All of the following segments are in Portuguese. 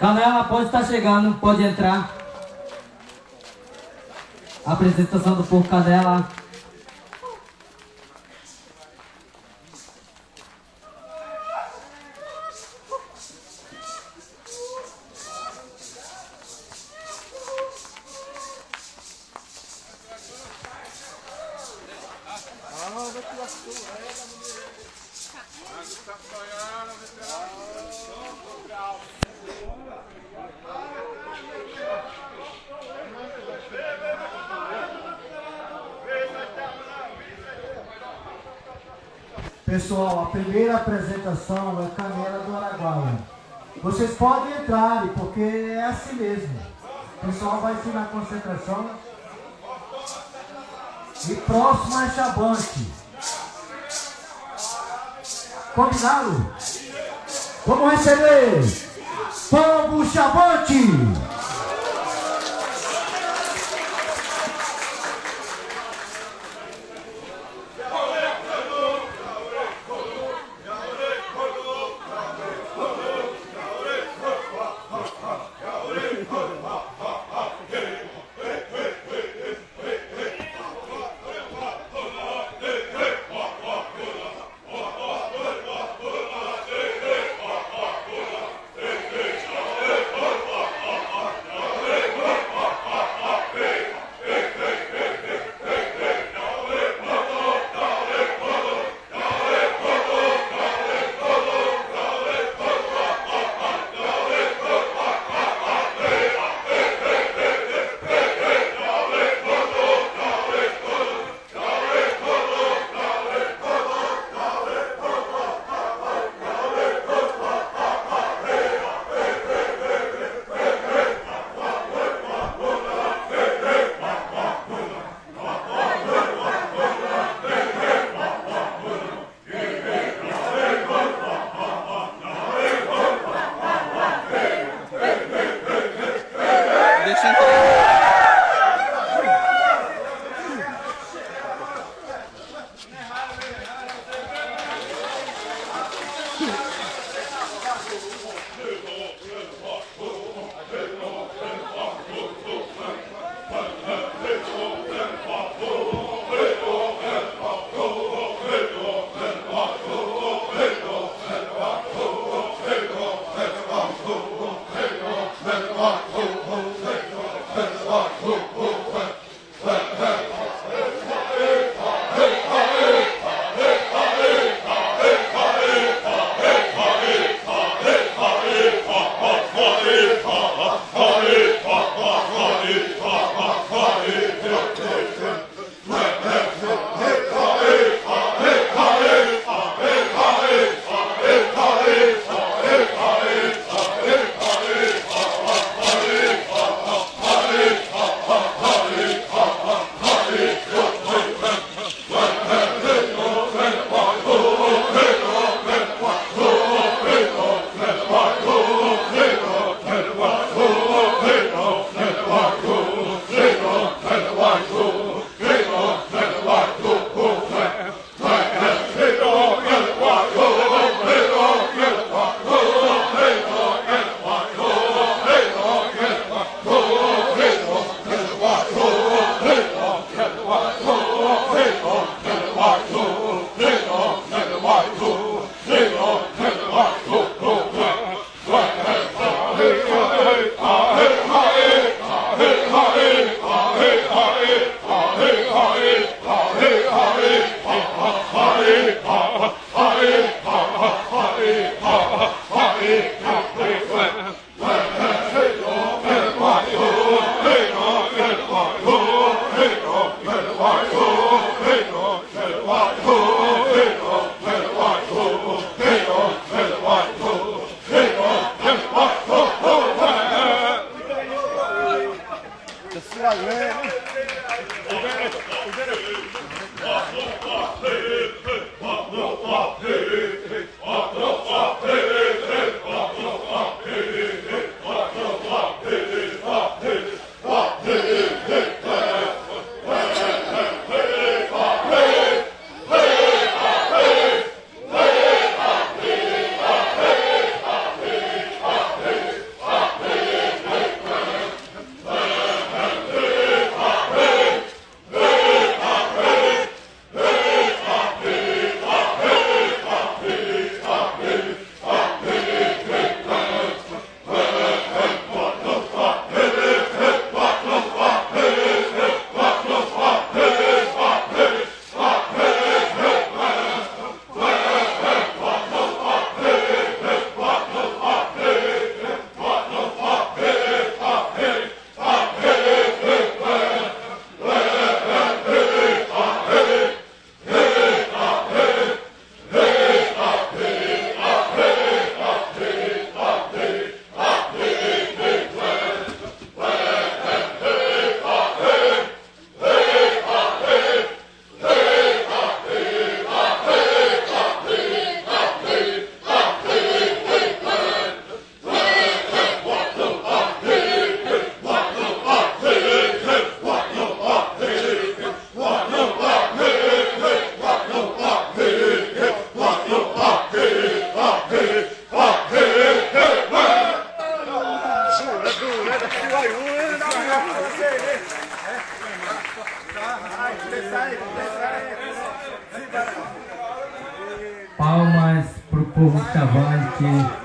Galera, pode estar chegando, pode entrar. Apresentação do povo Canela. Pessoal, a primeira apresentação é Canela do Araguaia. Vocês podem entrar, porque é assim mesmo. O pessoal vai ensinar a concentração. E próximo é Chabante. Combinado? Vamos receber Povo Chabante! Palmas pro povo chavante.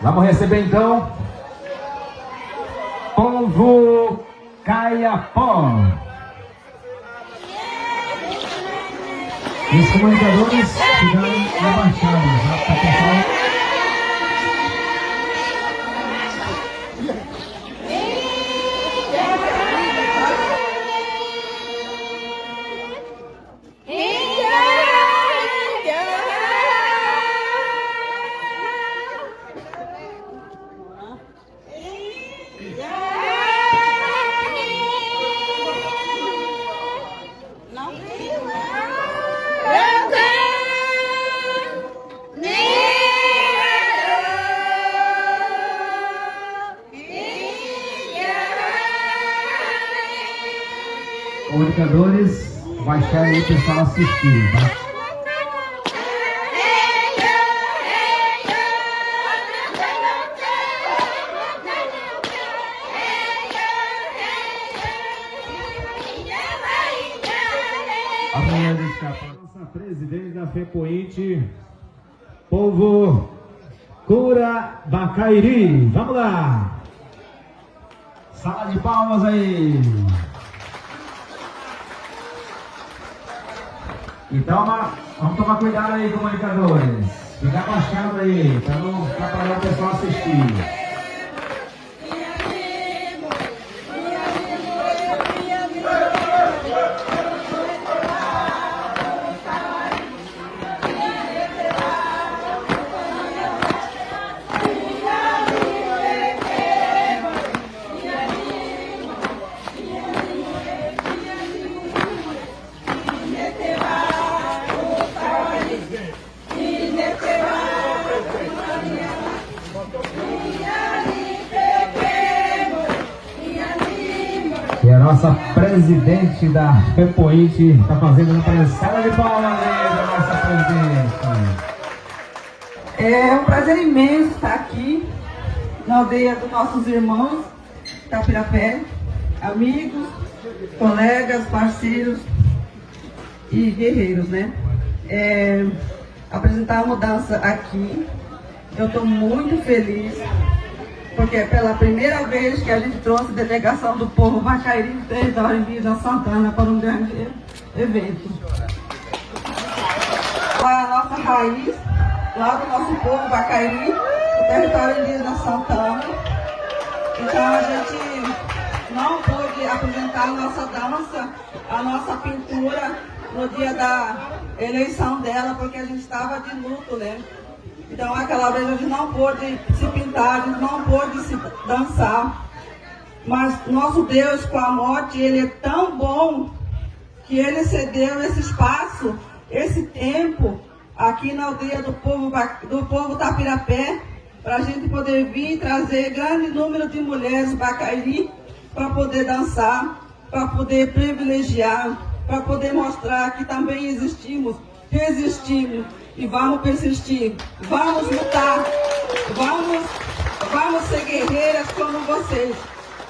Vamos receber então Povo Caiapó. Os comunicadores ficaram abaixados, tá, pessoal? Comunicadores, baixar aí o pessoal assistir, tá? Amanhã de escapar. Nossa presidente da FEPOINT, Povo Cura Bacairi. Vamos lá! Sala de palmas aí! Então, vamos tomar cuidado aí, comunicadores. Fica abaixado aí, para não atrapalhar o pessoal assistir. E a nossa presidente da FEPOINT está fazendo uma sala de palmas aí da nossa presidente. É um prazer imenso estar aqui na aldeia dos nossos irmãos Tapirapé, amigos, colegas, parceiros e guerreiros, né? Apresentar a mudança aqui. Eu estou muito feliz, porque é pela primeira vez que a gente trouxe a delegação do povo Bacairi do território indígena Santana para um grande evento. A nossa raiz, lá do nosso povo Bacairi, do território indígena Santana. Então a gente não pôde apresentar a nossa dança, a nossa pintura no dia da eleição dela, porque a gente estava de luto, né? Então aquela vez a gente não pôde se pintar, a gente não pôde se dançar. Mas nosso Deus, com a morte, Ele é tão bom que Ele cedeu esse espaço, esse tempo, aqui na aldeia do povo Tapirapé, para a gente poder vir e trazer grande número de mulheres Bacairi para poder dançar, para poder privilegiar, para poder mostrar que também existimos, resistimos e vamos persistir, vamos lutar, vamos ser guerreiras como vocês.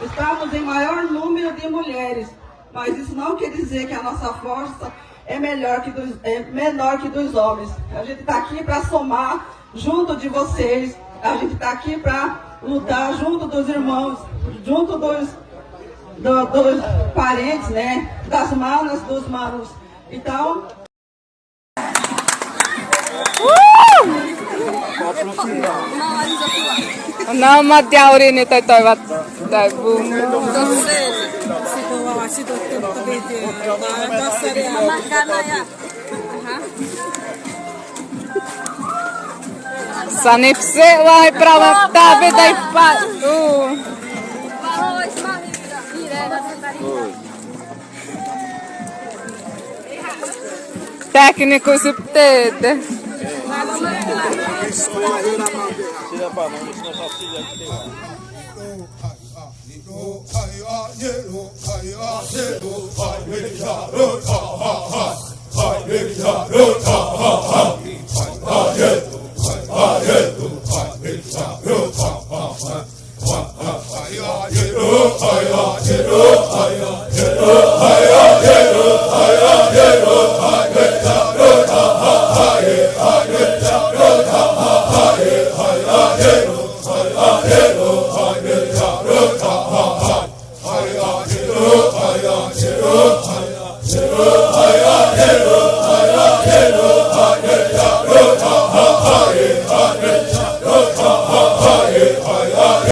Estamos em maior número de mulheres, mas isso não quer dizer que a nossa força é menor que dos homens. A gente está aqui para somar junto de vocês, a gente está aqui para lutar junto dos irmãos, junto dos parentes, né? Das manas, dos manos. Então... Nämä teorini toivat Sanipse vai pra lá, tá vendo aí, técnico subtete. Tira pra mão, senão só filha que tem lá.